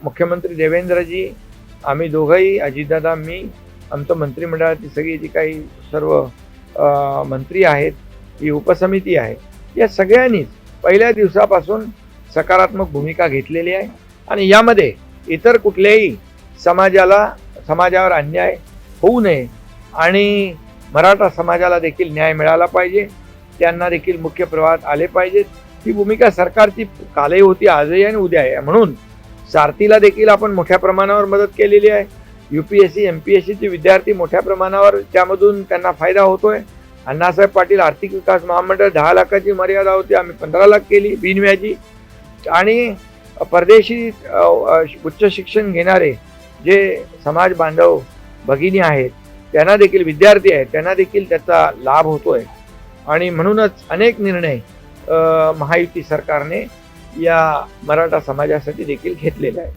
मुख्यमंत्री देवेंद्रजी, आम्ही दोघंही, अजितदादा, मी, आमचं मंत्रिमंडळाची सगळी जी काही सर्व मंत्री आहेत, ही उपसमिती आहे, या सगळ्यांनीच पहिल्या दिवसापासून सकारात्मक भूमिका घेतलेली आहे आणि यामध्ये इतर कुठल्याही समाजावर अन्याय होऊ नये आणि मराठा समाजाला देखील न्याय मिळाला पाहिजे, त्यांना देखील मुख्य प्रवाहात आले पाहिजेत, ही भूमिका सरकारची कालही होती, आजही आणि उद्या आहे. म्हणून सारथीला देखील आपण मोठ्या प्रमाणावर मदत केलेली आहे. UPSC MPSCचे विद्यार्थी मोठ्या प्रमाणावर त्यामधून त्यांना फायदा होतोय. अण्णासाहेब पाटील आर्थिक विकास महामंडळ 10 लाखाची मर्यादा होती, आम्ही 15 लाख केली बिनव्याजी. आणि परदेशी उच्च शिक्षण घेणारे जे समाज बांधव भगिनी आहेत, त्यांना देखील, विद्यार्थी आहेत, त्यांना देखील त्याचा लाभ होतोय. आणि म्हणूनच अनेक निर्णय महायुती सरकारने या मराठा समाजासाठी देखील घेतलेले आहे.